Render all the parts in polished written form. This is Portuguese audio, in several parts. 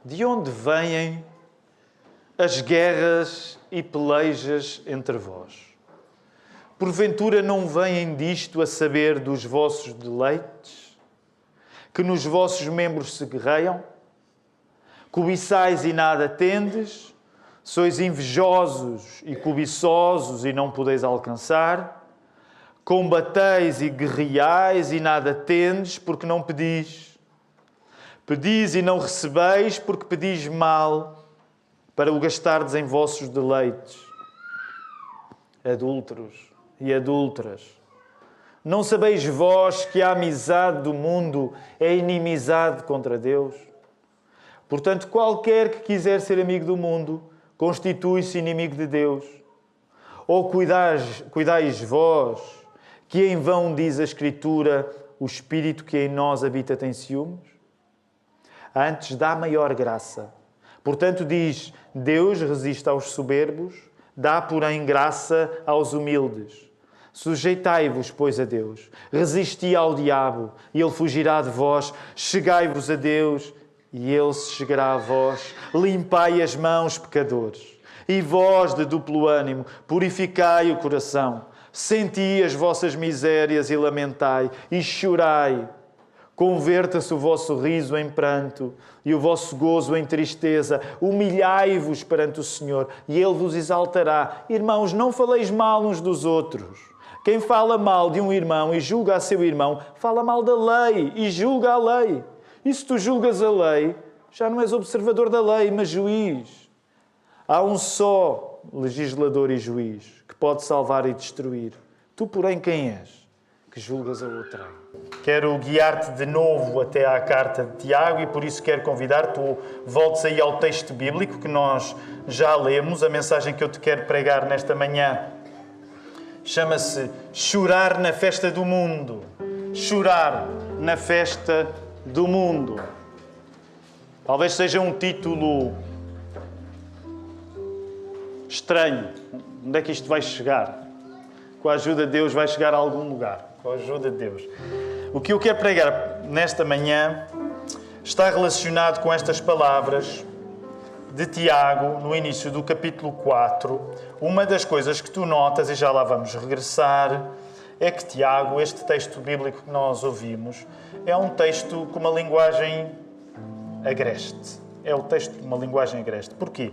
De onde vêm as guerras e pelejas entre vós? Porventura não vêm disto a saber dos vossos deleites? Que nos vossos membros se guerreiam? Cobiçais e nada tendes? Sois invejosos e cobiçosos e não podeis alcançar? Combateis e guerreais e nada tendes porque não pedis? Pedis e não recebeis porque pedis mal, para o gastardes em vossos deleites. Adúlteros e adúlteras, não sabeis vós que a amizade do mundo é inimizade contra Deus? Portanto, qualquer que quiser ser amigo do mundo, constitui-se inimigo de Deus. Ou cuidais vós, que em vão diz a Escritura, o Espírito que em nós habita tem ciúmes? Antes dá maior graça. Portanto, diz, Deus resiste aos soberbos, dá, porém, graça aos humildes. Sujeitai-vos, pois, a Deus. Resisti ao diabo, e ele fugirá de vós. Chegai-vos a Deus, e ele se chegará a vós. Limpai as mãos, pecadores. E vós, de duplo ânimo, purificai o coração. Senti as vossas misérias e lamentai, e chorai. Converta-se o vosso riso em pranto e o vosso gozo em tristeza. Humilhai-vos perante o Senhor e Ele vos exaltará. Irmãos, não faleis mal uns dos outros. Quem fala mal de um irmão e julga a seu irmão, fala mal da lei e julga a lei. E se tu julgas a lei, já não és observador da lei, mas juiz. Há um só legislador e juiz que pode salvar e destruir. Tu, porém, quem és? Que julgas a outrem. Quero guiar-te de novo até à carta de Tiago e por isso quero convidar-te, voltes aí ao texto bíblico que nós já lemos. A mensagem que eu te quero pregar nesta manhã chama-se Chorar na Festa do Mundo. Chorar na Festa do Mundo. Talvez seja um título estranho. Onde é que isto vai chegar? Com a ajuda de Deus vai chegar a algum lugar. Com a ajuda de Deus. O que eu quero pregar nesta manhã está relacionado com estas palavras de Tiago, no início do capítulo 4. Uma das coisas que tu notas, e já lá vamos regressar, é que Tiago, este texto bíblico que nós ouvimos, é um texto com uma linguagem agreste. É o texto de uma linguagem agreste. Porquê?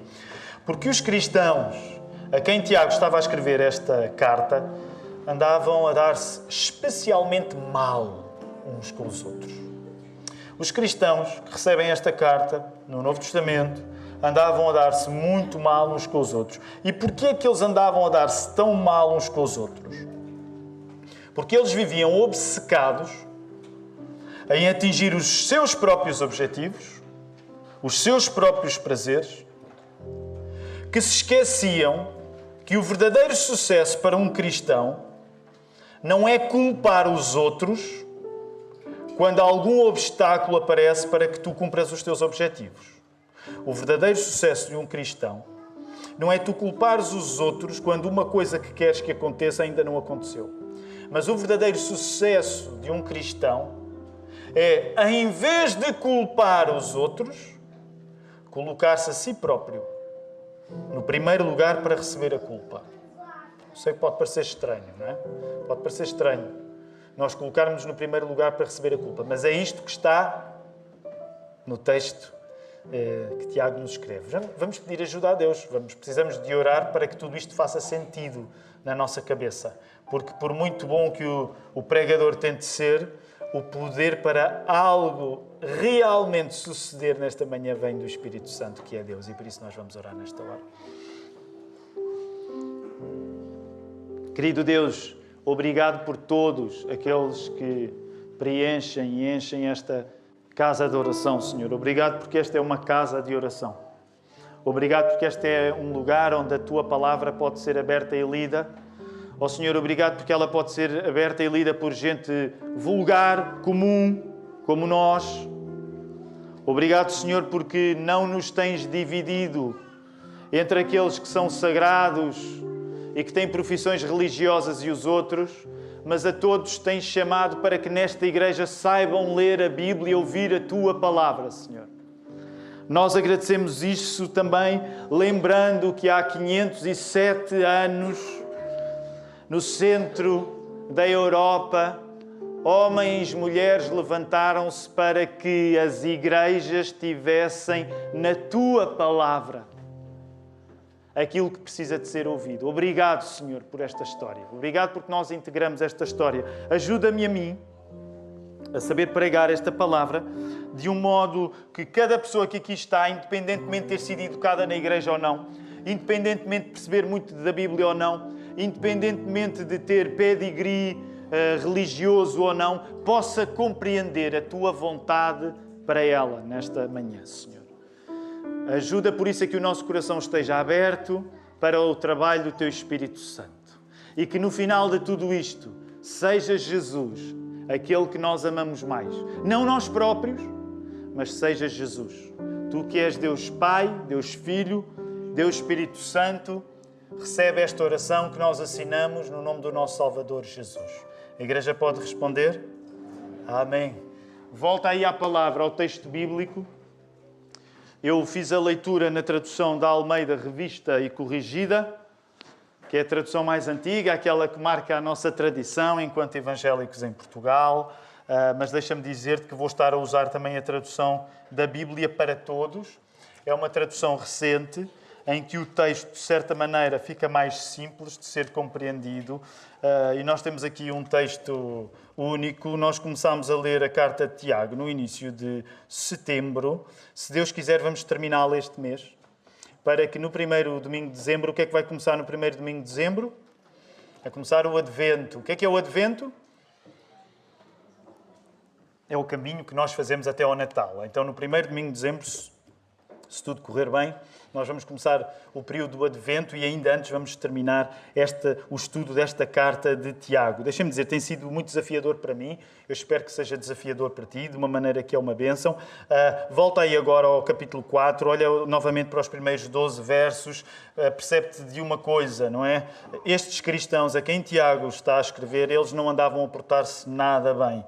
Porque os cristãos a quem Tiago estava a escrever esta carta andavam a dar-se especialmente mal uns com os outros. Os cristãos que recebem esta carta no Novo Testamento andavam a dar-se muito mal uns com os outros. E porquê é que eles andavam a dar-se tão mal uns com os outros? Porque eles viviam obcecados em atingir os seus próprios objetivos, os seus próprios prazeres, que se esqueciam que o verdadeiro sucesso para um cristão não é culpar os outros quando algum obstáculo aparece para que tu cumpras os teus objetivos. O verdadeiro sucesso de um cristão não é tu culpares os outros quando uma coisa que queres que aconteça ainda não aconteceu. Mas o verdadeiro sucesso de um cristão é, em vez de culpar os outros, colocar-se a si próprio no primeiro lugar para receber a culpa. Sei que pode parecer estranho, não é? Pode parecer estranho nós colocarmos no primeiro lugar para receber a culpa, mas é isto que está no texto que Tiago nos escreve. Vamos pedir ajuda a Deus, precisamos de orar para que tudo isto faça sentido na nossa cabeça, porque por muito bom que o pregador tente ser, o poder para algo realmente suceder nesta manhã vem do Espírito Santo, que é Deus, e por isso nós vamos orar nesta hora. Querido Deus, obrigado por todos aqueles que preenchem e enchem esta casa de oração, Senhor. Obrigado porque esta é uma casa de oração. Obrigado porque este é um lugar onde a Tua palavra pode ser aberta e lida. Ó Senhor, obrigado porque ela pode ser aberta e lida por gente vulgar, comum, como nós. Obrigado, Senhor, porque não nos tens dividido entre aqueles que são sagrados e que têm profissões religiosas e os outros, mas a todos tens chamado para que nesta igreja saibam ler a Bíblia e ouvir a Tua palavra, Senhor. Nós agradecemos isso também, lembrando que há 507 anos, no centro da Europa, homens e mulheres levantaram-se para que as igrejas tivessem na Tua palavra aquilo que precisa de ser ouvido. Obrigado, Senhor, por esta história. Obrigado porque nós integramos esta história. Ajuda-me a mim a saber pregar esta palavra de um modo que cada pessoa que aqui está, independentemente de ter sido educada na igreja ou não, independentemente de perceber muito da Bíblia ou não, independentemente de ter pedigree religioso ou não, possa compreender a Tua vontade para ela nesta manhã, Senhor. Ajuda por isso a que o nosso coração esteja aberto para o trabalho do Teu Espírito Santo. E que no final de tudo isto seja Jesus aquele que nós amamos mais. Não nós próprios, mas seja Jesus. Tu que és Deus Pai, Deus Filho, Deus Espírito Santo, recebe esta oração que nós assinamos no nome do nosso Salvador Jesus. A igreja pode responder? Amém. Volta aí à palavra, ao texto bíblico. Eu fiz a leitura na tradução da Almeida Revista e Corrigida, que é a tradução mais antiga, aquela que marca a nossa tradição enquanto evangélicos em Portugal. Mas deixa-me dizer-te que vou estar a usar também a tradução da Bíblia para Todos. É uma tradução recente, em que o texto, de certa maneira, fica mais simples de ser compreendido. E nós temos aqui um texto único. Nós começámos a ler a carta de Tiago no início de setembro. Se Deus quiser, vamos terminá-la este mês. Para que no primeiro domingo de dezembro, o que é que vai começar no primeiro domingo de dezembro? A começar o Advento. O que é o Advento? É o caminho que nós fazemos até ao Natal. Então, no primeiro domingo de dezembro, se tudo correr bem, nós vamos começar o período do Advento e ainda antes vamos terminar o estudo desta carta de Tiago. Deixa-me dizer, tem sido muito desafiador para mim. Eu espero que seja desafiador para ti, de uma maneira que é uma bênção. Volta aí agora ao capítulo 4, olha novamente para os primeiros 12 versos, percebe-te de uma coisa, não é? Estes cristãos a quem Tiago está a escrever, eles não andavam a portar-se nada bem.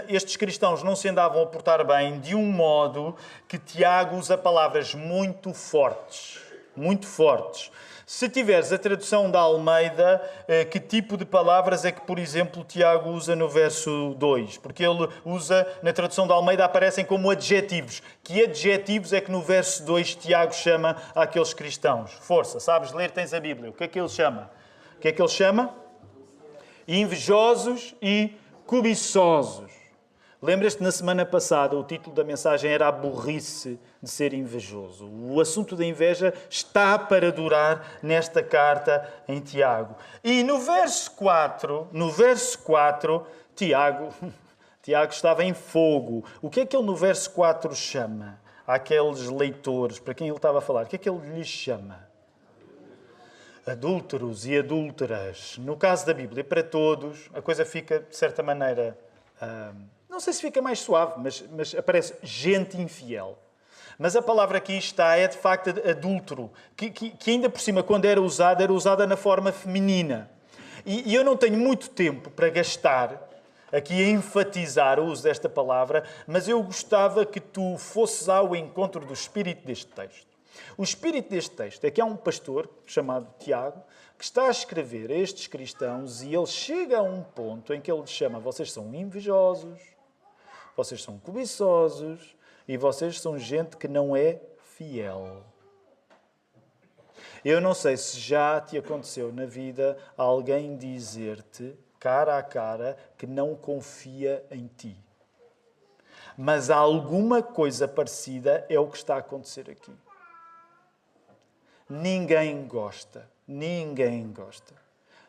Estes cristãos não se andavam a portar bem de um modo que Tiago usa palavras muito fortes. Muito fortes. Se tiveres a tradução da Almeida, que tipo de palavras é que, por exemplo, Tiago usa no verso 2? Porque ele usa, na tradução da Almeida, aparecem como adjetivos. Que adjetivos é que no verso 2 Tiago chama àqueles cristãos? Força, sabes ler, tens a Bíblia. O que é que ele chama? O que é que ele chama? Invejosos e cobiçosos. Lembras-te, na semana passada, o título da mensagem era a burrice de ser invejoso. O assunto da inveja está para durar nesta carta em Tiago. E no verso 4, Tiago estava em fogo. O que é que ele no verso 4 chama àqueles leitores para quem ele estava a falar? O que é que ele lhes chama? Adúlteros e adúlteras. No caso da Bíblia, para todos, a coisa fica, de certa maneira, não sei se fica mais suave, mas aparece gente infiel. Mas a palavra aqui está é, de facto, adúltero, que ainda por cima, quando era usada na forma feminina. E eu não tenho muito tempo para gastar aqui a enfatizar o uso desta palavra, mas eu gostava que tu fosses ao encontro do espírito deste texto. O espírito deste texto é que há um pastor chamado Tiago que está a escrever a estes cristãos e ele chega a um ponto em que ele lhes chama: vocês são invejosos, vocês são cobiçosos e vocês são gente que não é fiel. Eu não sei se já te aconteceu na vida alguém dizer-te, cara a cara, que não confia em ti. Mas alguma coisa parecida é o que está a acontecer aqui. Ninguém gosta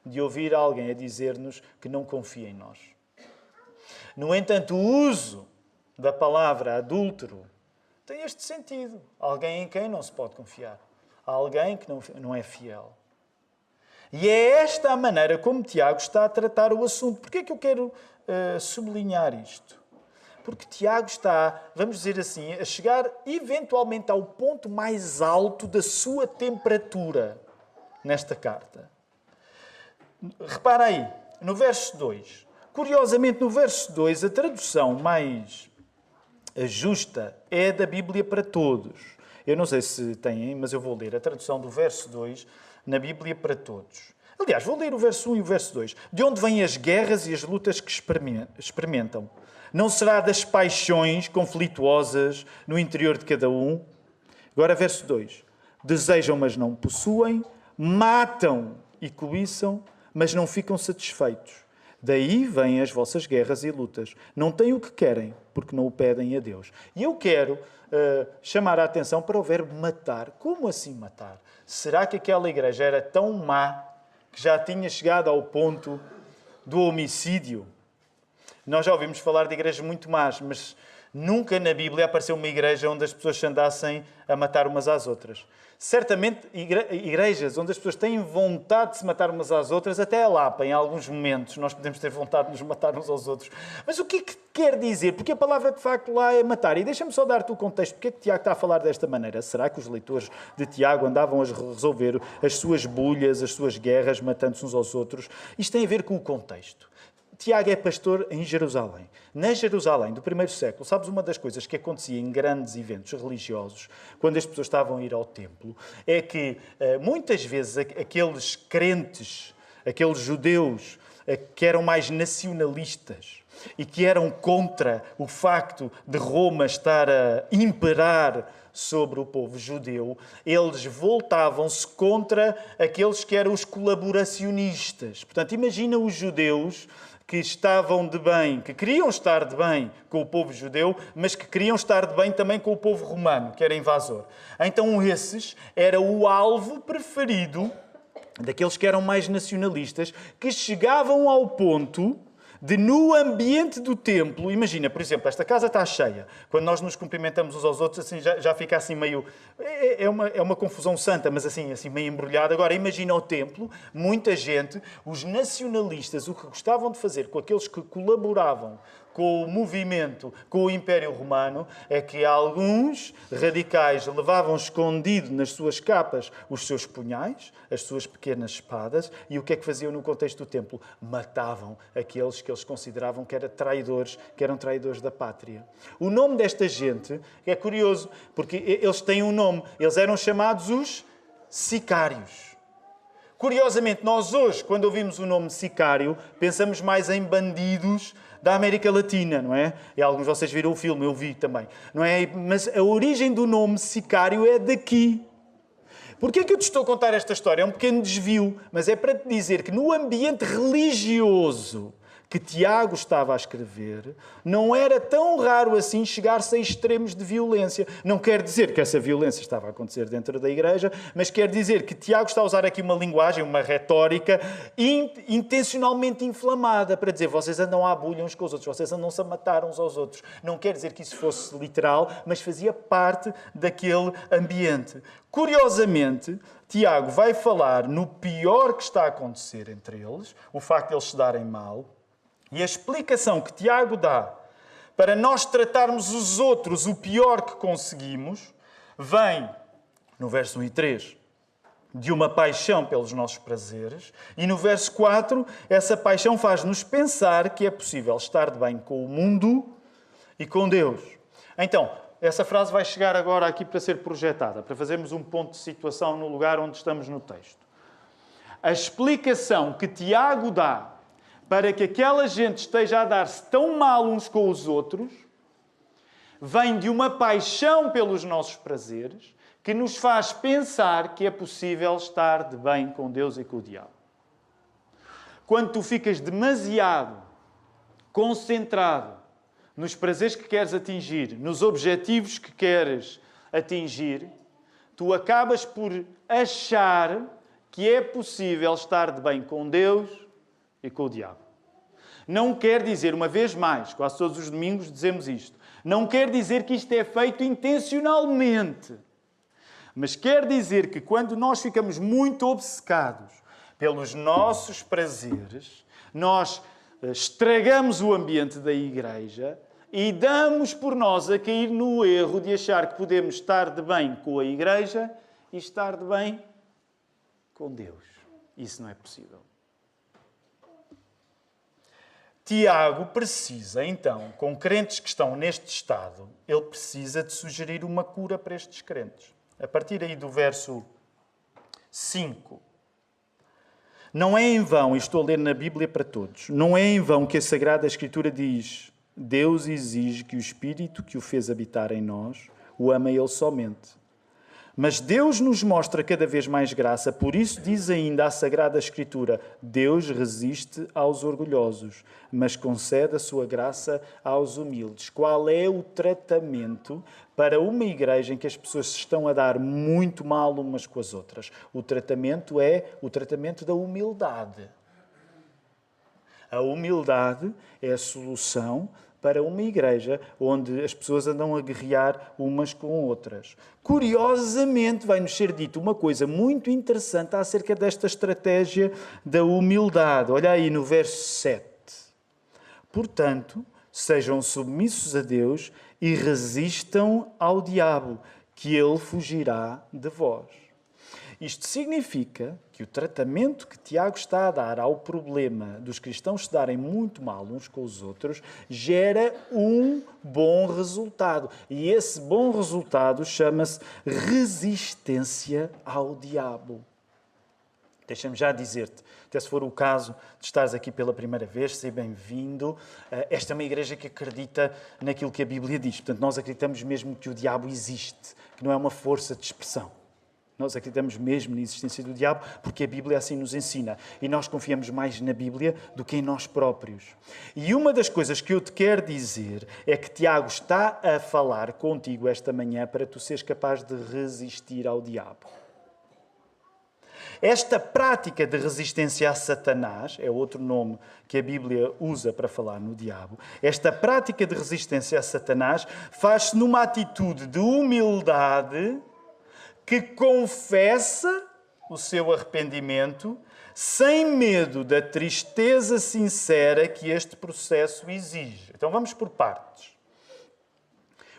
de ouvir alguém a dizer-nos que não confia em nós. No entanto, o uso da palavra adúltero tem este sentido. Alguém em quem não se pode confiar. Alguém que não é fiel. E é esta a maneira como Tiago está a tratar o assunto. Porquê é que eu quero sublinhar isto? Porque Tiago está, vamos dizer assim, a chegar eventualmente ao ponto mais alto da sua temperatura nesta carta. Repara aí, no verso 2. Curiosamente, no verso 2, a tradução mais justa, é da Bíblia para todos. Eu não sei se têm, mas eu vou ler a tradução do verso 2 na Bíblia para todos. Aliás, vou ler o verso 1 e o verso 2. De onde vêm as guerras e as lutas que experimentam? Não será das paixões conflituosas no interior de cada um? Agora, verso 2. Desejam, mas não possuem. Matam e cobiçam, mas não ficam satisfeitos. Daí vêm as vossas guerras e lutas. Não têm o que querem, porque não o pedem a Deus. E eu quero chamar a atenção para o verbo matar. Como assim matar? Será que aquela igreja era tão má que já tinha chegado ao ponto do homicídio? Nós já ouvimos falar de igrejas muito más, mas nunca na Bíblia apareceu uma igreja onde as pessoas se andassem a matar umas às outras. Certamente, igrejas onde as pessoas têm vontade de se matar umas às outras, até a Lapa, em alguns momentos, nós podemos ter vontade de nos matar uns aos outros. Mas o que é que quer dizer? Porque a palavra, de facto, lá é matar. E deixa-me só dar-te o contexto. Porque é que Tiago está a falar desta maneira? Será que os leitores de Tiago andavam a resolver as suas bulhas, as suas guerras, matando-se uns aos outros? Isto tem a ver com o contexto. Tiago é pastor em Jerusalém. Na Jerusalém do primeiro século, sabes uma das coisas que acontecia em grandes eventos religiosos, quando as pessoas estavam a ir ao templo, é que muitas vezes aqueles crentes, aqueles judeus que eram mais nacionalistas e que eram contra o facto de Roma estar a imperar sobre o povo judeu, eles voltavam-se contra aqueles que eram os colaboracionistas. Portanto, imagina os judeus que estavam de bem, que queriam estar de bem com o povo judeu, mas que queriam estar de bem também com o povo romano, que era invasor. Então esses era o alvo preferido daqueles que eram mais nacionalistas, que chegavam ao ponto de, no ambiente do templo, imagina, por exemplo, esta casa está cheia. Quando nós nos cumprimentamos uns aos outros, assim, já fica assim meio... É uma confusão santa, mas assim meio embrulhada. Agora, imagina o templo, muita gente, os nacionalistas, o que gostavam de fazer com aqueles que colaboravam com o movimento, com o Império Romano, é que alguns radicais levavam escondido nas suas capas os seus punhais, as suas pequenas espadas, e o que é que faziam no contexto do templo? Matavam aqueles que eles consideravam que eram traidores da pátria. O nome desta gente é curioso, porque eles têm um nome. Eles eram chamados os sicários. Curiosamente, nós hoje, quando ouvimos o nome sicário, pensamos mais em bandidos da América Latina, não é? E alguns de vocês viram o filme, eu vi também, não é? Mas a origem do nome sicário é daqui. Porquê é que eu te estou a contar esta história? É um pequeno desvio, mas é para te dizer que no ambiente religioso que Tiago estava a escrever, não era tão raro assim chegar-se a extremos de violência. Não quer dizer que essa violência estava a acontecer dentro da igreja, mas quer dizer que Tiago está a usar aqui uma linguagem, uma retórica intencionalmente inflamada para dizer vocês andam à bulha uns com os outros, vocês andam-se a matar uns aos outros. Não quer dizer que isso fosse literal, mas fazia parte daquele ambiente. Curiosamente, Tiago vai falar no pior que está a acontecer entre eles, o facto de eles se darem mal. E a explicação que Tiago dá para nós tratarmos os outros o pior que conseguimos vem, no verso 1 e 3, de uma paixão pelos nossos prazeres. E no verso 4, essa paixão faz-nos pensar que é possível estar de bem com o mundo e com Deus. Então, essa frase vai chegar agora aqui para ser projetada, para fazermos um ponto de situação no lugar onde estamos no texto. A explicação que Tiago dá para que aquela gente esteja a dar-se tão mal uns com os outros, vem de uma paixão pelos nossos prazeres que nos faz pensar que é possível estar de bem com Deus e com o diabo. Quando tu ficas demasiado concentrado nos prazeres que queres atingir, nos objetivos que queres atingir, tu acabas por achar que é possível estar de bem com Deus e com o diabo. Não quer dizer, uma vez mais, quase todos os domingos dizemos isto, não quer dizer que isto é feito intencionalmente. Mas quer dizer que quando nós ficamos muito obcecados pelos nossos prazeres, nós estragamos o ambiente da igreja e damos por nós a cair no erro de achar que podemos estar de bem com a igreja e estar de bem com Deus. Isso não é possível. Tiago precisa, então, com crentes que estão neste estado, ele precisa de sugerir uma cura para estes crentes. A partir aí do verso 5. Não é em vão, e estou a ler na Bíblia para todos, não é em vão que a Sagrada Escritura diz: Deus exige que o Espírito que o fez habitar em nós o ama Ele somente. Mas Deus nos mostra cada vez mais graça, por isso diz ainda a Sagrada Escritura: Deus resiste aos orgulhosos, mas concede a sua graça aos humildes. Qual é o tratamento para uma igreja em que as pessoas se estão a dar muito mal umas com as outras? O tratamento é o tratamento da humildade. A humildade é a solução para uma igreja onde as pessoas andam a guerrear umas com outras. Curiosamente, vai-nos ser dito uma coisa muito interessante acerca desta estratégia da humildade. Olha aí no verso 7. Portanto, sejam submissos a Deus e resistam ao diabo, que ele fugirá de vós. Isto significa que o tratamento que Tiago está a dar ao problema dos cristãos se darem muito mal uns com os outros gera um bom resultado. E esse bom resultado chama-se resistência ao diabo. Deixa-me já dizer-te, até se for o caso de estares aqui pela primeira vez, seja bem-vindo. Esta é uma igreja que acredita naquilo que a Bíblia diz. Portanto, nós acreditamos mesmo que o diabo existe, que não é uma força de expressão. Nós acreditamos mesmo na existência do diabo porque a Bíblia assim nos ensina. E nós confiamos mais na Bíblia do que em nós próprios. E uma das coisas que eu te quero dizer é que Tiago está a falar contigo esta manhã para tu seres capaz de resistir ao diabo. Esta prática de resistência a Satanás, é outro nome que a Bíblia usa para falar no diabo, esta prática de resistência a Satanás faz-se numa atitude de humildade que confessa o seu arrependimento sem medo da tristeza sincera que este processo exige. Então vamos por partes.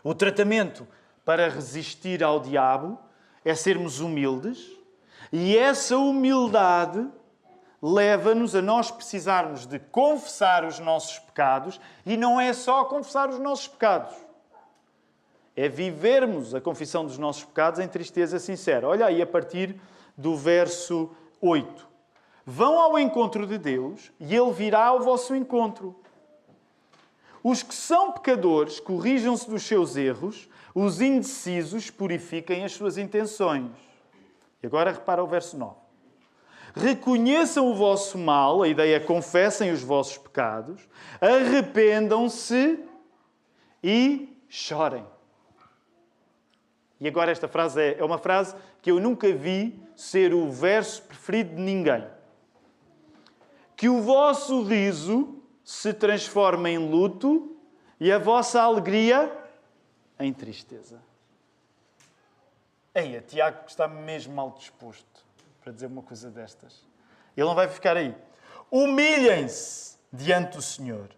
O tratamento para resistir ao diabo é sermos humildes e essa humildade leva-nos a nós precisarmos de confessar os nossos pecados e não é só confessar os nossos pecados. É vivermos a confissão dos nossos pecados em tristeza sincera. Olha aí a partir do verso 8. Vão ao encontro de Deus e Ele virá ao vosso encontro. Os que são pecadores corrijam-se dos seus erros, os indecisos purifiquem as suas intenções. E agora repara o verso 9. Reconheçam o vosso mal, a ideia é confessem os vossos pecados, arrependam-se e chorem. E agora esta frase é uma frase que eu nunca vi ser o verso preferido de ninguém. Que o vosso riso se transforme em luto e a vossa alegria em tristeza. Eia, Tiago está mesmo mal disposto para dizer uma coisa destas. Ele não vai ficar aí. Humilhem-se diante do Senhor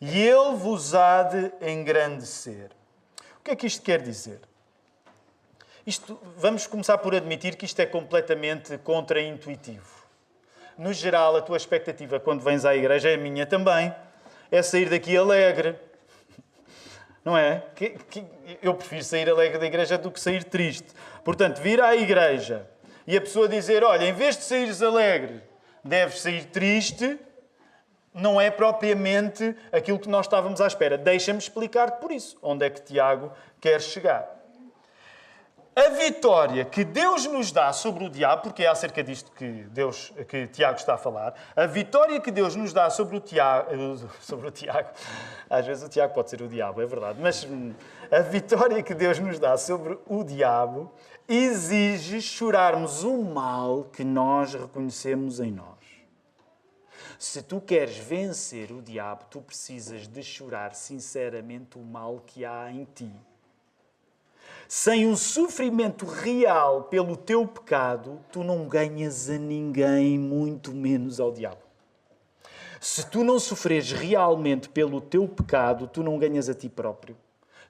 e Ele vos há de engrandecer. O que é que isto quer dizer? Vamos começar por admitir que isto é completamente contraintuitivo. No geral, a tua expectativa quando vens à igreja, é a minha também, é sair daqui alegre. Não é? Eu prefiro sair alegre da igreja do que sair triste. Portanto, vir à igreja e a pessoa dizer, olha, em vez de saíres alegre, deves sair triste, não é propriamente aquilo que nós estávamos à espera. Deixa-me explicar-te por isso. Onde é que Tiago quer chegar? A vitória que Deus nos dá sobre o diabo, porque é acerca disto que Tiago está a falar, a vitória que Deus nos dá sobre o Tiago, às vezes o Tiago pode ser o diabo, é verdade, mas a vitória que Deus nos dá sobre o diabo exige chorarmos o mal que nós reconhecemos em nós. Se tu queres vencer o diabo, tu precisas de chorar sinceramente o mal que há em ti. Sem um sofrimento real pelo teu pecado, tu não ganhas a ninguém, muito menos ao diabo. Se tu não sofreres realmente pelo teu pecado, tu não ganhas a ti próprio.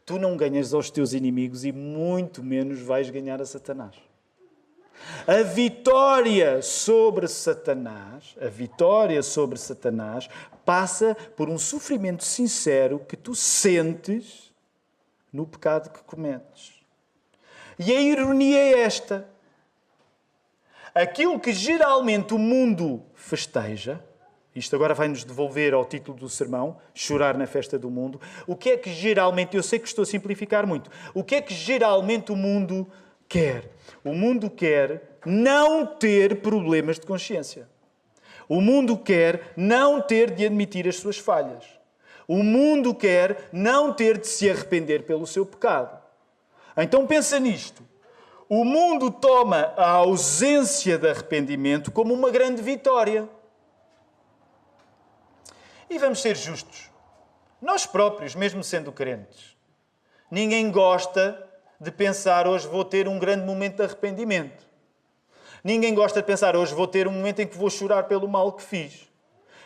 Tu não ganhas aos teus inimigos e muito menos vais ganhar a Satanás. A vitória sobre Satanás, passa por um sofrimento sincero que tu sentes no pecado que cometes. E a ironia é esta. Aquilo que geralmente o mundo festeja, isto agora vai nos devolver ao título do sermão, chorar na festa do mundo. O que é que geralmente, eu sei que estou a simplificar muito, o que é que geralmente o mundo quer? O mundo quer não ter problemas de consciência. O mundo quer não ter de admitir as suas falhas. O mundo quer não ter de se arrepender pelo seu pecado. Então pensa nisto. O mundo toma a ausência de arrependimento como uma grande vitória. E vamos ser justos. Nós próprios, mesmo sendo crentes, ninguém gosta de pensar hoje vou ter um grande momento de arrependimento. Ninguém gosta de pensar hoje vou ter um momento em que vou chorar pelo mal que fiz.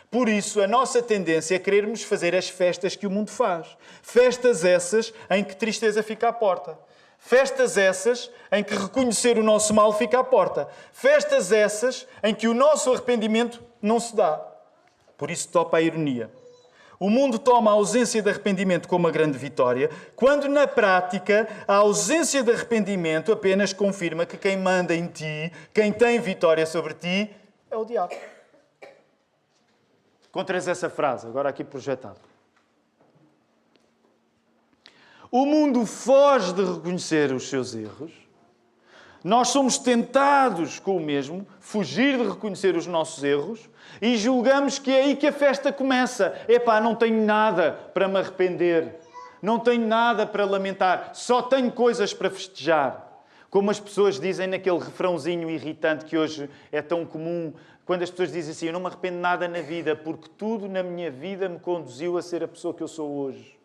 Por isso, a nossa tendência é querermos fazer as festas que o mundo faz. Festas essas em que tristeza fica à porta. Festas essas em que reconhecer o nosso mal fica à porta. Festas essas em que o nosso arrependimento não se dá. Por isso topa a ironia. O mundo toma a ausência de arrependimento como uma grande vitória, quando na prática a ausência de arrependimento apenas confirma que quem manda em ti, quem tem vitória sobre ti, é o diabo. Encontras essa frase, agora aqui projetado. O mundo foge de reconhecer os seus erros. Nós somos tentados com o mesmo, fugir de reconhecer os nossos erros e julgamos que é aí que a festa começa. Epá, não tenho nada para me arrepender. Não tenho nada para lamentar. Só tenho coisas para festejar. Como as pessoas dizem naquele refrãozinho irritante que hoje é tão comum, quando as pessoas dizem assim, eu não me arrependo de nada na vida, porque tudo na minha vida me conduziu a ser a pessoa que eu sou hoje.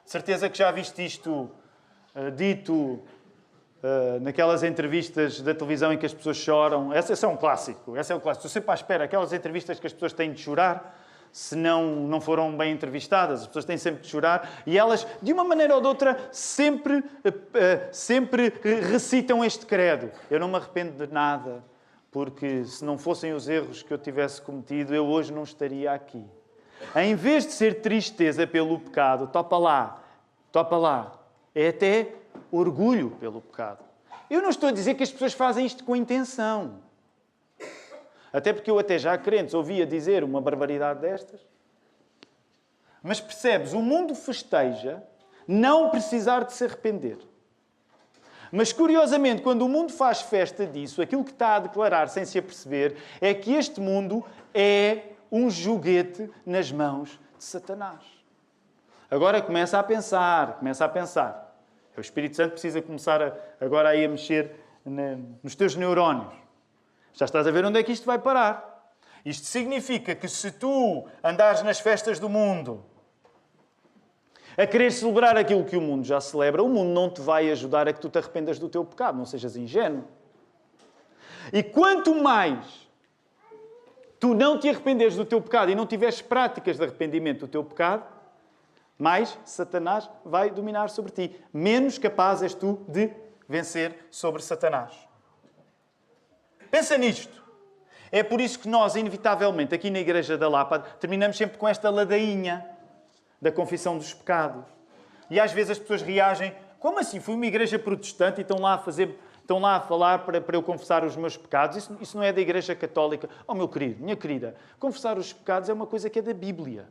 De certeza que já viste isto dito naquelas entrevistas da televisão em que as pessoas choram. Esse é um clássico. Esse é o clássico. Estou sempre à espera. Aquelas entrevistas que as pessoas têm de chorar, se não foram bem entrevistadas. As pessoas têm sempre de chorar. E elas, de uma maneira ou de outra, sempre recitam este credo. Eu não me arrependo de nada, porque se não fossem os erros que eu tivesse cometido, eu hoje não estaria aqui. Em vez de ser tristeza pelo pecado, topa lá. É até orgulho pelo pecado. Eu não estou a dizer que as pessoas fazem isto com intenção. Até porque eu até já crentes ouvia dizer uma barbaridade destas. Mas percebes, o mundo festeja não precisar de se arrepender. Mas curiosamente, quando o mundo faz festa disso, aquilo que está a declarar sem se aperceber é que este mundo é um joguete nas mãos de Satanás. Agora começa a pensar. O Espírito Santo precisa começar agora aí a mexer nos teus neurónios. Já estás a ver onde é que isto vai parar. Isto significa que se tu andares nas festas do mundo a querer celebrar aquilo que o mundo já celebra, o mundo não te vai ajudar a que tu te arrependas do teu pecado. Não sejas ingênuo. E quanto mais tu não te arrependeres do teu pecado e não tiveres práticas de arrependimento do teu pecado, mais Satanás vai dominar sobre ti. Menos capaz és tu de vencer sobre Satanás. Pensa nisto. É por isso que nós, inevitavelmente, aqui na Igreja da Lapa, terminamos sempre com esta ladainha da confissão dos pecados. E às vezes as pessoas reagem, como assim? Fui uma igreja protestante e estão lá a falar para eu confessar os meus pecados. Isso não é da Igreja Católica. Oh, meu querido, minha querida, confessar os pecados é uma coisa que é da Bíblia.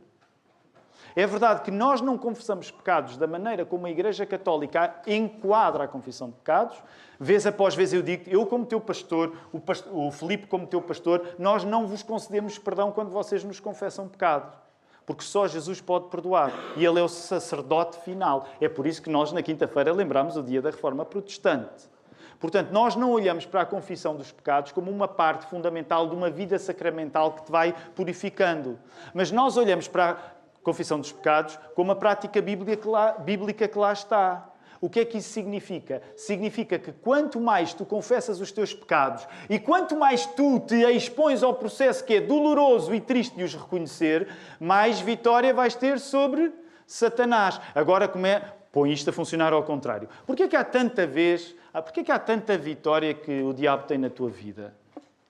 É verdade que nós não confessamos pecados da maneira como a Igreja Católica enquadra a confissão de pecados. Vez após vez eu digo, eu como teu pastor, o Filipe como teu pastor, nós não vos concedemos perdão quando vocês nos confessam pecados. Porque só Jesus pode perdoar. E Ele é o sacerdote final. É por isso que nós, na quinta-feira, lembramos o dia da Reforma Protestante. Portanto, nós não olhamos para a confissão dos pecados como uma parte fundamental de uma vida sacramental que te vai purificando. Mas nós olhamos para a confissão dos pecados como a prática bíblica que lá está. O que é que isso significa? Significa que quanto mais tu confessas os teus pecados e quanto mais tu te expões ao processo que é doloroso e triste de os reconhecer, mais vitória vais ter sobre Satanás. Agora, Põe isto a funcionar ao contrário. Porquê que há tanta vitória que o diabo tem na tua vida?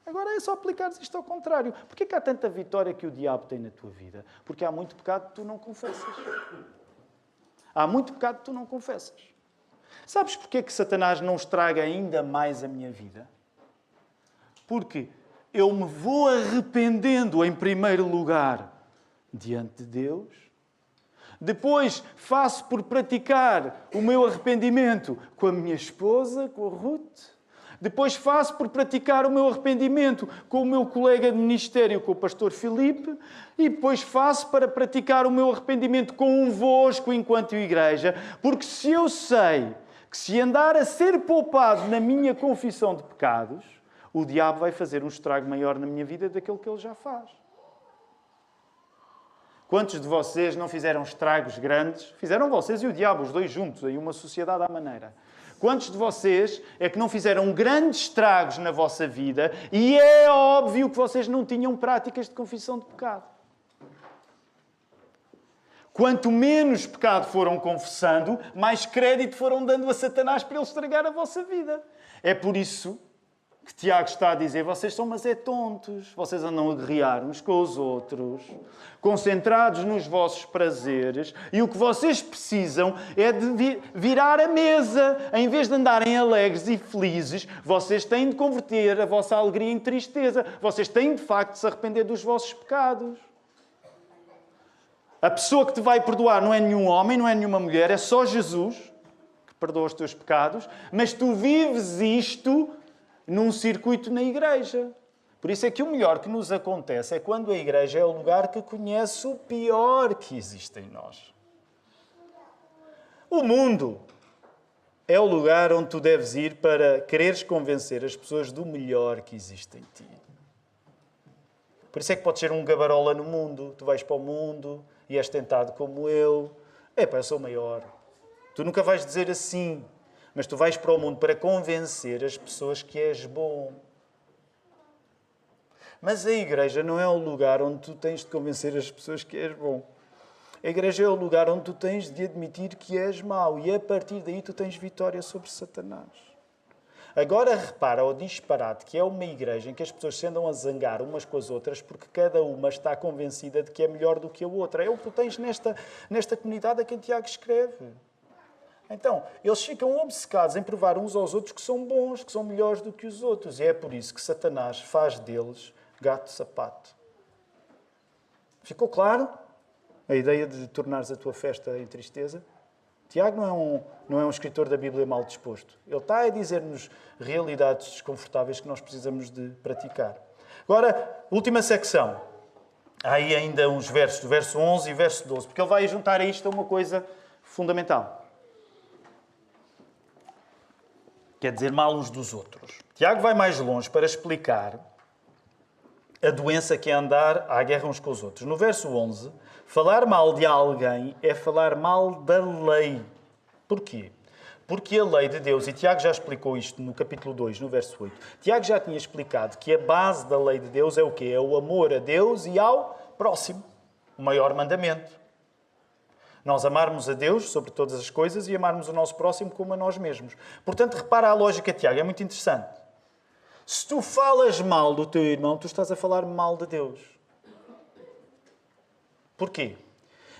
Agora é só aplicares isto ao contrário. Porquê que há tanta vitória que o diabo tem na tua vida? Porque há muito pecado que tu não confessas. Há muito pecado que tu não confessas. Sabes porquê que Satanás não estraga ainda mais a minha vida? Porque eu me vou arrependendo em primeiro lugar diante de Deus. Depois faço por praticar o meu arrependimento com a minha esposa, com a Ruth. Depois faço por praticar o meu arrependimento com o meu colega de ministério, com o pastor Filipe. E depois faço para praticar o meu arrependimento convosco enquanto igreja. Porque se eu sei que se andar a ser poupado na minha confissão de pecados, o diabo vai fazer um estrago maior na minha vida daquele que ele já faz. Quantos de vocês não fizeram estragos grandes? Fizeram vocês e o diabo, os dois juntos, em uma sociedade à maneira. Quantos de vocês é que não fizeram grandes estragos na vossa vida e é óbvio que vocês não tinham práticas de confissão de pecado? Quanto menos pecado foram confessando, mais crédito foram dando a Satanás para ele estragar a vossa vida. É por isso que Tiago está a dizer, vocês são mas é tontos, vocês andam a guerrear uns com os outros, concentrados nos vossos prazeres, e o que vocês precisam é de virar a mesa. Em vez de andarem alegres e felizes, vocês têm de converter a vossa alegria em tristeza. Vocês têm, de facto, de se arrepender dos vossos pecados. A pessoa que te vai perdoar não é nenhum homem, não é nenhuma mulher, é só Jesus, que perdoa os teus pecados, mas tu vives isto num circuito na igreja. Por isso é que o melhor que nos acontece é quando a igreja é o lugar que conhece o pior que existe em nós. O mundo é o lugar onde tu deves ir para quereres convencer as pessoas do melhor que existe em ti. Por isso é que podes ser um gabarola no mundo. Tu vais para o mundo e és tentado como eu. Eu sou maior. Tu nunca vais dizer assim. Mas tu vais para o mundo para convencer as pessoas que és bom. Mas a igreja não é o lugar onde tu tens de convencer as pessoas que és bom. A igreja é o lugar onde tu tens de admitir que és mau. E a partir daí tu tens vitória sobre Satanás. Agora repara o disparate que é uma igreja em que as pessoas se andam a zangar umas com as outras porque cada uma está convencida de que é melhor do que a outra. É o que tu tens nesta comunidade a quem Tiago escreve. Então, eles ficam obcecados em provar uns aos outros que são bons, que são melhores do que os outros. E é por isso que Satanás faz deles gato-sapato. Ficou claro a ideia de tornares a tua festa em tristeza? Tiago não é um escritor da Bíblia mal disposto. Ele está a dizer-nos realidades desconfortáveis que nós precisamos de praticar. Agora, última secção. Há aí ainda uns versos, do verso 11 e verso 12, porque ele vai juntar a isto a uma coisa fundamental. Quer dizer mal uns dos outros. Tiago vai mais longe para explicar a doença que é andar à guerra uns com os outros. No verso 11, falar mal de alguém é falar mal da lei. Porquê? Porque a lei de Deus, e Tiago já explicou isto no capítulo 2, no verso 8, Tiago já tinha explicado que a base da lei de Deus é o quê? É o amor a Deus e ao próximo. O maior mandamento. Nós amarmos a Deus sobre todas as coisas e amarmos o nosso próximo como a nós mesmos. Portanto, repara a lógica de Tiago, é muito interessante. Se tu falas mal do teu irmão, tu estás a falar mal de Deus. Porquê?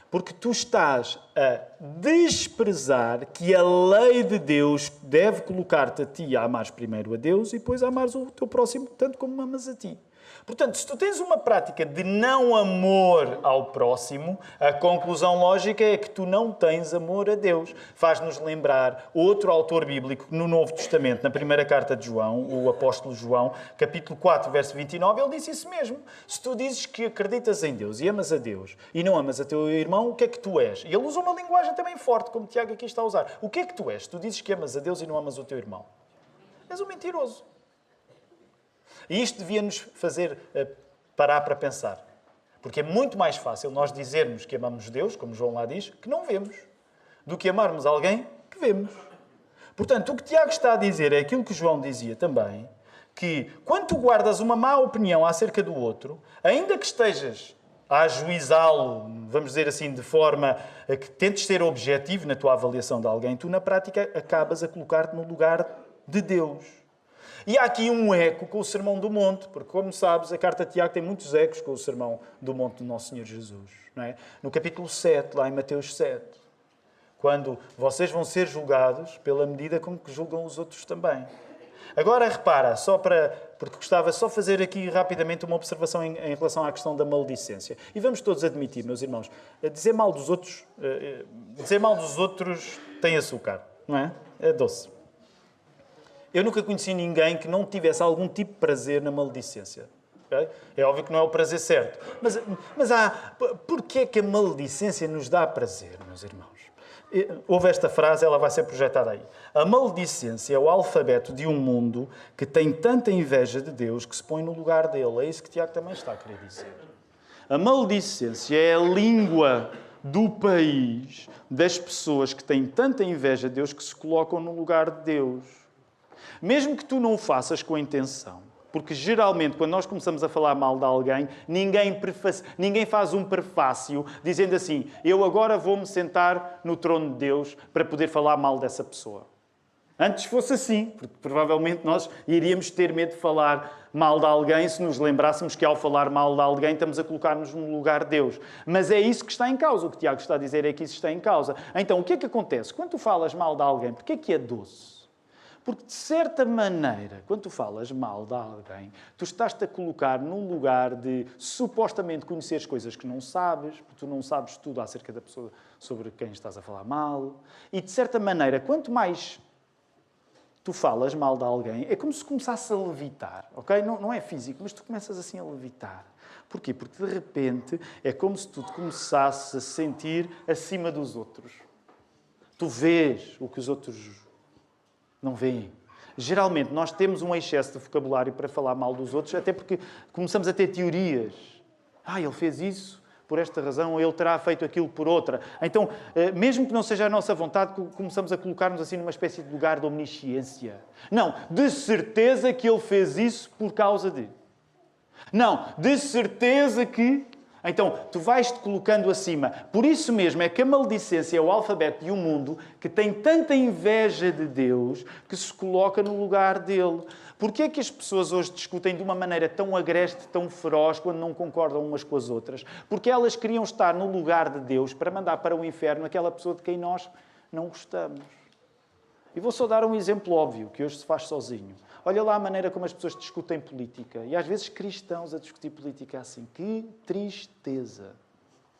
Porque tu estás a desprezar que a lei de Deus deve colocar-te a ti a amares primeiro a Deus e depois a amares o teu próximo tanto como amas a ti. Portanto, se tu tens uma prática de não amor ao próximo, a conclusão lógica é que tu não tens amor a Deus. Faz-nos lembrar outro autor bíblico no Novo Testamento, na primeira carta de João, o apóstolo João, capítulo 4, verso 29, ele disse isso mesmo. Se tu dizes que acreditas em Deus e amas a Deus e não amas a teu irmão, o que é que tu és? E ele usa uma linguagem também forte, como Tiago aqui está a usar. O que é que tu és? Se tu dizes que amas a Deus e não amas o teu irmão. És um mentiroso. E isto devia-nos fazer parar para pensar. Porque é muito mais fácil nós dizermos que amamos Deus, como João lá diz, que não vemos, do que amarmos alguém que vemos. Portanto, o que Tiago está a dizer é aquilo que João dizia também, que quando tu guardas uma má opinião acerca do outro, ainda que estejas a ajuizá-lo, vamos dizer assim, de forma a que tentes ser objetivo na tua avaliação de alguém, tu na prática acabas a colocar-te no lugar de Deus. E há aqui um eco com o Sermão do Monte, porque, como sabes, a carta de Tiago tem muitos ecos com o Sermão do Monte do Nosso Senhor Jesus. Não é? No capítulo 7, lá em Mateus 7, quando vocês vão ser julgados pela medida com que julgam os outros também. Agora repara, porque gostava só de fazer aqui rapidamente uma observação em relação à questão da maledicência. E vamos todos admitir, meus irmãos, dizer mal dos outros tem açúcar, não é? É doce. Eu nunca conheci ninguém que não tivesse algum tipo de prazer na maledicência. Okay? É óbvio que não é o prazer certo. Mas porquê é que a maledicência nos dá prazer, meus irmãos? Houve esta frase, ela vai ser projetada aí. A maledicência é o alfabeto de um mundo que tem tanta inveja de Deus que se põe no lugar dele. É isso que Tiago também está a querer dizer. A maledicência é a língua do país das pessoas que têm tanta inveja de Deus que se colocam no lugar de Deus. Mesmo que tu não o faças com a intenção. Porque, geralmente, quando nós começamos a falar mal de alguém, ninguém faz um prefácio dizendo assim: eu agora vou-me sentar no trono de Deus para poder falar mal dessa pessoa. Antes fosse assim, porque provavelmente nós iríamos ter medo de falar mal de alguém se nos lembrássemos que, ao falar mal de alguém, estamos a colocar-nos no lugar de Deus. Mas é isso que está em causa. O que Tiago está a dizer é que isso está em causa. Então, o que é que acontece? Quando tu falas mal de alguém, porquê é que é doce? Porque, de certa maneira, quando tu falas mal de alguém, tu estás-te a colocar num lugar de supostamente conheceres coisas que não sabes, porque tu não sabes tudo acerca da pessoa sobre quem estás a falar mal. E, de certa maneira, quanto mais tu falas mal de alguém, é como se começasse a levitar, ok? Não é físico, mas tu começas assim a levitar. Porquê? Porque, de repente, é como se tu te começasses a sentir acima dos outros. Tu vês o que os outros não veem. Geralmente, nós temos um excesso de vocabulário para falar mal dos outros, até porque começamos a ter teorias. Ele fez isso por esta razão, ou ele terá feito aquilo por outra. Então, mesmo que não seja a nossa vontade, começamos a colocar-nos assim numa espécie de lugar de omnisciência. Não, de certeza que ele fez isso por causa de. Não, de certeza que. Então, tu vais-te colocando acima. Por isso mesmo é que a maledicência é o alfabeto de um mundo que tem tanta inveja de Deus que se coloca no lugar dele. Porquê é que as pessoas hoje discutem de uma maneira tão agreste, tão feroz, quando não concordam umas com as outras? Porque elas queriam estar no lugar de Deus para mandar para o inferno aquela pessoa de quem nós não gostamos. E vou só dar um exemplo óbvio, que hoje se faz sozinho. Olha lá a maneira como as pessoas discutem política. E às vezes cristãos a discutir política assim. Que tristeza.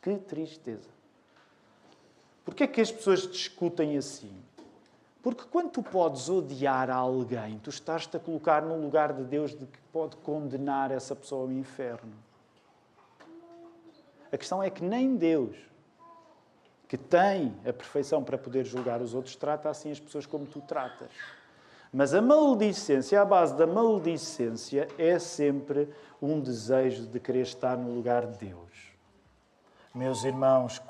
Que tristeza. Porquê é que as pessoas discutem assim? Porque quando tu podes odiar alguém, tu estás-te a colocar num lugar de Deus de que pode condenar essa pessoa ao inferno. A questão é que nem Deus, que tem a perfeição para poder julgar os outros, trata assim as pessoas como tu tratas. Mas a maledicência, a base da maledicência, é sempre um desejo de querer estar no lugar de Deus. Meus irmãos,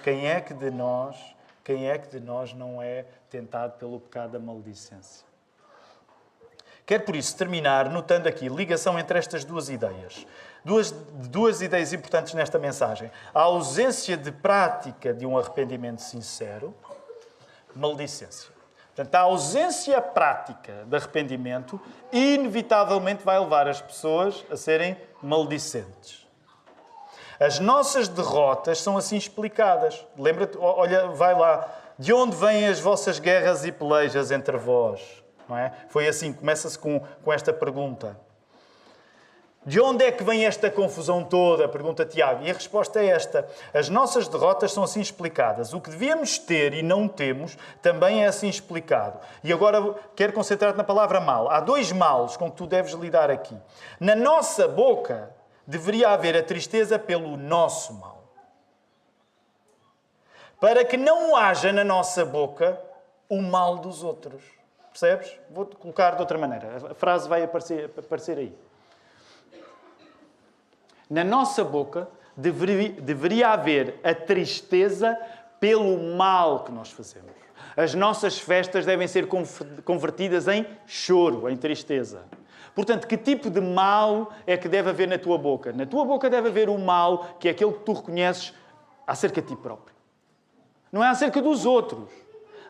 quem é que de nós não é tentado pelo pecado da maledicência? Quero, por isso, terminar notando aqui ligação entre estas duas ideias. Duas ideias importantes nesta mensagem. A ausência de prática de um arrependimento sincero, maledicência. Portanto, a ausência prática de arrependimento inevitavelmente vai levar as pessoas a serem maledicentes. As nossas derrotas são assim explicadas. Lembra-te, olha, vai lá. De onde vêm as vossas guerras e pelejas entre vós? Não é? Foi assim, começa-se com esta pergunta. De onde é que vem esta confusão toda? Pergunta Tiago. E a resposta é esta. As nossas derrotas são assim explicadas. O que devíamos ter e não temos também é assim explicado. E agora quero concentrar-te na palavra mal. Há dois males com que tu deves lidar aqui. Na nossa boca deveria haver a tristeza pelo nosso mal. Para que não haja na nossa boca o mal dos outros. Percebes? Vou-te colocar de outra maneira. A frase vai aparecer aí. Na nossa boca deveria haver a tristeza pelo mal que nós fazemos. As nossas festas devem ser convertidas em choro, em tristeza. Portanto, que tipo de mal é que deve haver na tua boca? Na tua boca deve haver o mal, que é aquele que tu reconheces acerca de ti próprio. Não é acerca dos outros,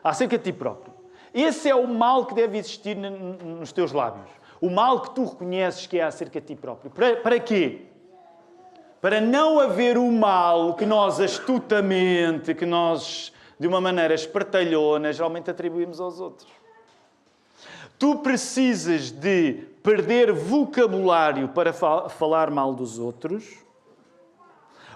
acerca de ti próprio. Esse é o mal que deve existir nos teus lábios. O mal que tu reconheces que é acerca de ti próprio. Para quê? Para não haver o mal que nós astutamente, que nós, de uma maneira espertalhona, geralmente atribuímos aos outros. Tu precisas de perder vocabulário para falar mal dos outros,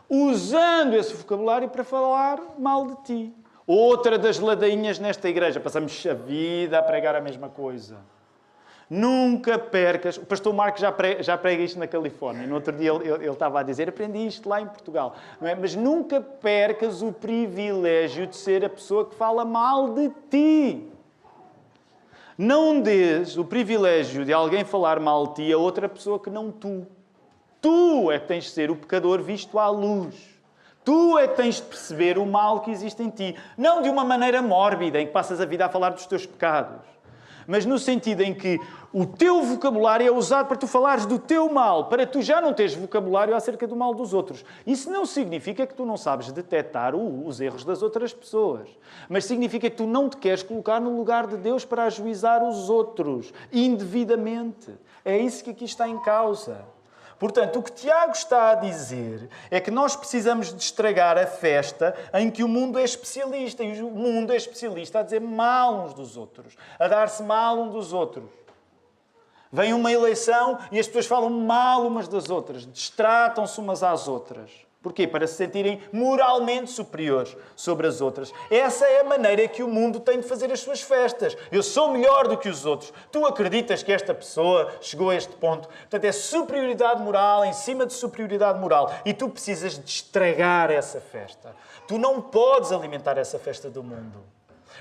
usando esse vocabulário para falar mal de ti. Outra das ladainhas nesta igreja. Passamos a vida a pregar a mesma coisa. Nunca percas... O pastor Marcos já prega isto na Califórnia. No outro dia ele estava a dizer, aprendi isto lá em Portugal. Não é? Mas nunca percas o privilégio de ser a pessoa que fala mal de ti. Não dês o privilégio de alguém falar mal de ti a outra pessoa que não tu. Tu é que tens de ser o pecador visto à luz. Tu é que tens de perceber o mal que existe em ti. Não de uma maneira mórbida, em que passas a vida a falar dos teus pecados. Mas no sentido em que o teu vocabulário é usado para tu falares do teu mal, para tu já não teres vocabulário acerca do mal dos outros. Isso não significa que tu não sabes detectar os erros das outras pessoas. Mas significa que tu não te queres colocar no lugar de Deus para ajuizar os outros, indevidamente. É isso que aqui está em causa. Portanto, o que Tiago está a dizer é que nós precisamos de estragar a festa em que o mundo é especialista. E o mundo é especialista a dizer mal uns dos outros, a dar-se mal uns dos outros. Vem uma eleição e as pessoas falam mal umas das outras, destratam-se umas às outras. Porquê? Para se sentirem moralmente superiores sobre as outras. Essa é a maneira que o mundo tem de fazer as suas festas. Eu sou melhor do que os outros. Tu acreditas que esta pessoa chegou a este ponto. Portanto, é superioridade moral em cima de superioridade moral. E tu precisas de estragar essa festa. Tu não podes alimentar essa festa do mundo.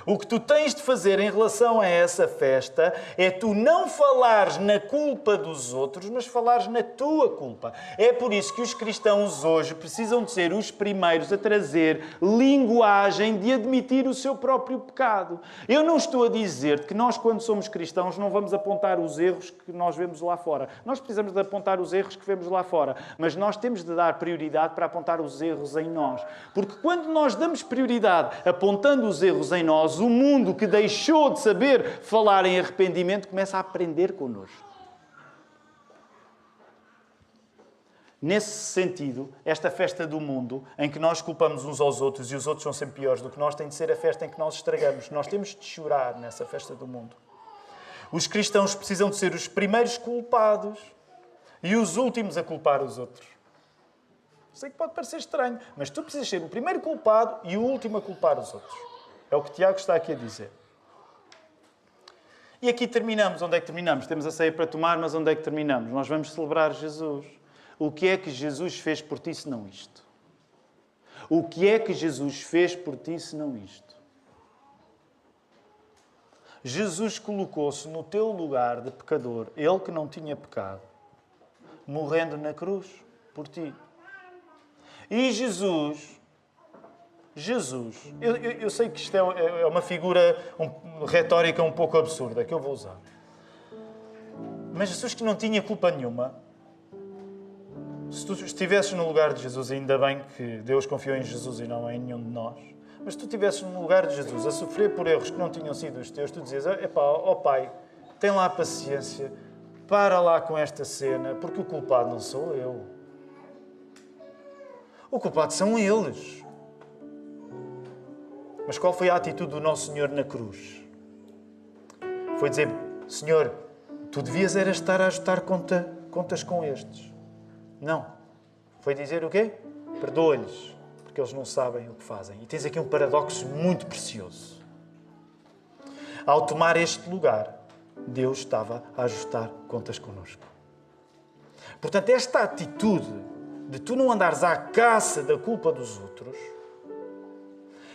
O que tu tens de fazer em relação a essa festa é tu não falares na culpa dos outros, mas falares na tua culpa. É por isso que os cristãos hoje precisam de ser os primeiros a trazer linguagem de admitir o seu próprio pecado. Eu não estou a dizer que nós, quando somos cristãos, não vamos apontar os erros que nós vemos lá fora. Nós precisamos de apontar os erros que vemos lá fora, mas nós temos de dar prioridade para apontar os erros em nós. Porque quando nós damos prioridade apontando os erros em nós, o mundo que deixou de saber falar em arrependimento começa a aprender connosco. Nesse sentido, esta festa do mundo, em que nós culpamos uns aos outros e os outros são sempre piores do que nós, tem de ser a festa em que nós estragamos. Nós temos de chorar nessa festa do mundo. Os cristãos precisam de ser os primeiros culpados e os últimos a culpar os outros. Sei que pode parecer estranho, mas tu precisas ser o primeiro culpado e o último a culpar os outros. É o que Tiago está aqui a dizer. E aqui terminamos. Onde é que terminamos? Temos a ceia para tomar, mas onde é que terminamos? Nós vamos celebrar Jesus. O que é que Jesus fez por ti, senão isto? O que é que Jesus fez por ti, senão isto? Jesus colocou-se no teu lugar de pecador, ele que não tinha pecado, morrendo na cruz por ti. E Jesus, eu sei que isto é uma figura retórica um pouco absurda, que eu vou usar. Mas Jesus, que não tinha culpa nenhuma, se tu estivesses no lugar de Jesus, ainda bem que Deus confiou em Jesus e não em nenhum de nós, mas se tu estivesses no lugar de Jesus a sofrer por erros que não tinham sido os teus, tu dizias, ó Pai, tem lá paciência, para lá com esta cena, porque o culpado não sou eu. O culpado são eles. Mas qual foi a atitude do Nosso Senhor na cruz? Foi dizer, Senhor, tu devias era estar a ajustar contas com estes. Não. Foi dizer o quê? Perdoa-lhes, porque eles não sabem o que fazem. E tens aqui um paradoxo muito precioso. Ao tomar este lugar, Deus estava a ajustar contas connosco. Portanto, esta atitude de tu não andares à caça da culpa dos outros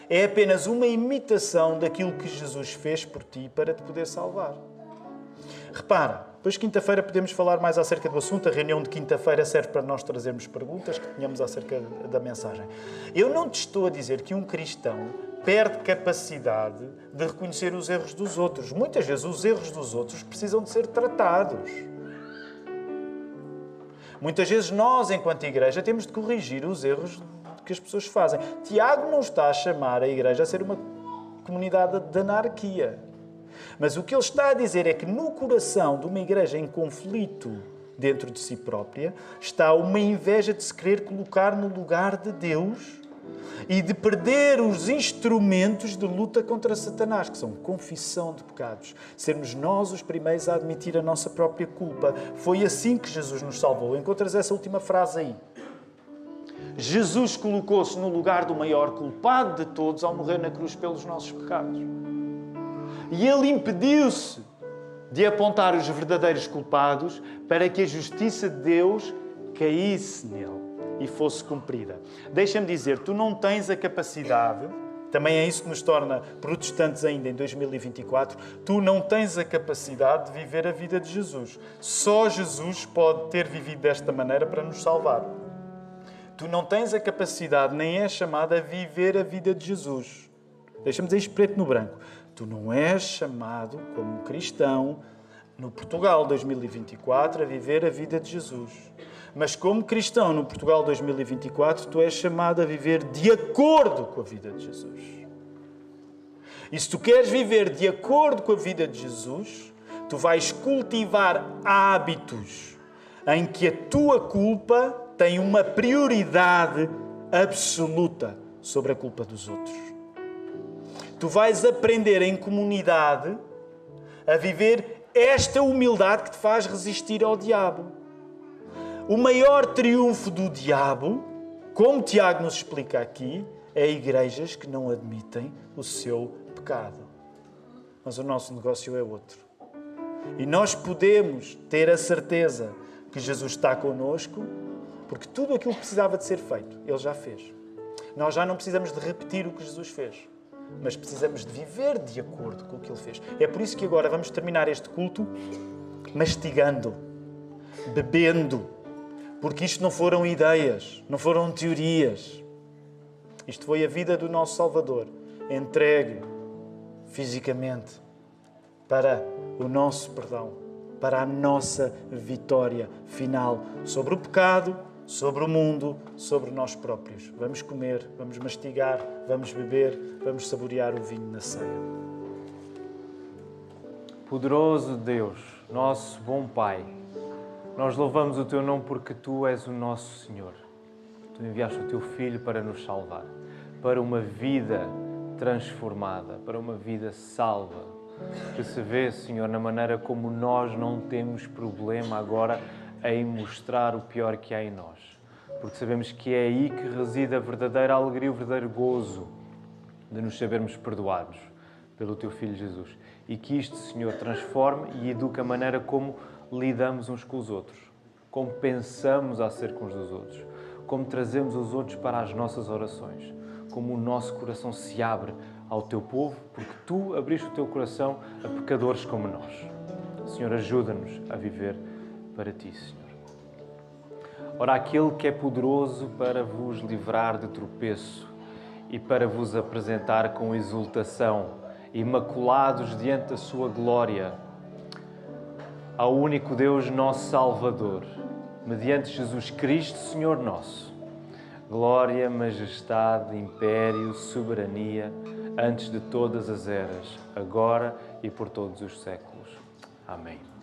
é apenas uma imitação daquilo que Jesus fez por ti para te poder salvar. Repara, depois quinta-feira podemos falar mais acerca do assunto. A reunião de quinta-feira serve para nós trazermos perguntas que tenhamos acerca da mensagem. Eu não te estou a dizer que um cristão perde capacidade de reconhecer os erros dos outros. Muitas vezes os erros dos outros precisam de ser tratados. Muitas vezes nós, enquanto igreja, temos de corrigir os erros que as pessoas fazem. Tiago não está a chamar a igreja a ser uma comunidade de anarquia. Mas o que ele está a dizer é que no coração de uma igreja em conflito dentro de si própria está uma inveja de se querer colocar no lugar de Deus e de perder os instrumentos de luta contra Satanás, que são confissão de pecados. Sermos nós os primeiros a admitir a nossa própria culpa. Foi assim que Jesus nos salvou. Encontras essa última frase aí. Jesus colocou-se no lugar do maior culpado de todos ao morrer na cruz pelos nossos pecados. E Ele impediu-se de apontar os verdadeiros culpados para que a justiça de Deus caísse nele e fosse cumprida. Deixa-me dizer, tu não tens a capacidade, também é isso que nos torna protestantes ainda em 2024, tu não tens a capacidade de viver a vida de Jesus. Só Jesus pode ter vivido desta maneira para nos salvar. Tu não tens a capacidade, nem és chamado a viver a vida de Jesus. Deixa-me dizer isto preto no branco. Tu não és chamado, como cristão, no Portugal 2024, a viver a vida de Jesus. Mas como cristão no Portugal 2024, tu és chamado a viver de acordo com a vida de Jesus. E se tu queres viver de acordo com a vida de Jesus, tu vais cultivar hábitos em que a tua culpa tem uma prioridade absoluta sobre a culpa dos outros. Tu vais aprender em comunidade a viver esta humildade que te faz resistir ao diabo. O maior triunfo do diabo, como Tiago nos explica aqui, é igrejas que não admitem o seu pecado. Mas o nosso negócio é outro. E nós podemos ter a certeza que Jesus está connosco, porque tudo aquilo que precisava de ser feito, Ele já fez. Nós já não precisamos de repetir o que Jesus fez, mas precisamos de viver de acordo com o que Ele fez. É por isso que agora vamos terminar este culto mastigando, bebendo, porque isto não foram ideias, não foram teorias. Isto foi a vida do nosso Salvador, entregue fisicamente para o nosso perdão, para a nossa vitória final sobre o pecado, sobre o mundo, sobre nós próprios. Vamos comer, vamos mastigar, vamos beber, vamos saborear o vinho na ceia. Poderoso Deus, nosso bom Pai, nós louvamos o Teu nome porque Tu és o nosso Senhor. Tu enviaste o Teu Filho para nos salvar, para uma vida transformada, para uma vida salva. Que se vê, Senhor, na maneira como nós não temos problema agora em mostrar o pior que há em nós. Porque sabemos que é aí que reside a verdadeira alegria, o verdadeiro gozo de nos sabermos perdoados pelo Teu Filho Jesus. E que isto, Senhor, transforme e eduque a maneira como lidamos uns com os outros, como pensamos acerca uns dos outros, como trazemos os outros para as nossas orações, como o nosso coração se abre ao Teu povo, porque Tu abriste o Teu coração a pecadores como nós. Senhor, ajuda-nos a viver para Ti, Senhor. Ora, aquele que é poderoso para vos livrar de tropeço e para vos apresentar com exultação, imaculados diante da Sua glória, ao único Deus, nosso Salvador, mediante Jesus Cristo, Senhor nosso, glória, majestade, império, soberania, antes de todas as eras, agora e por todos os séculos. Amém.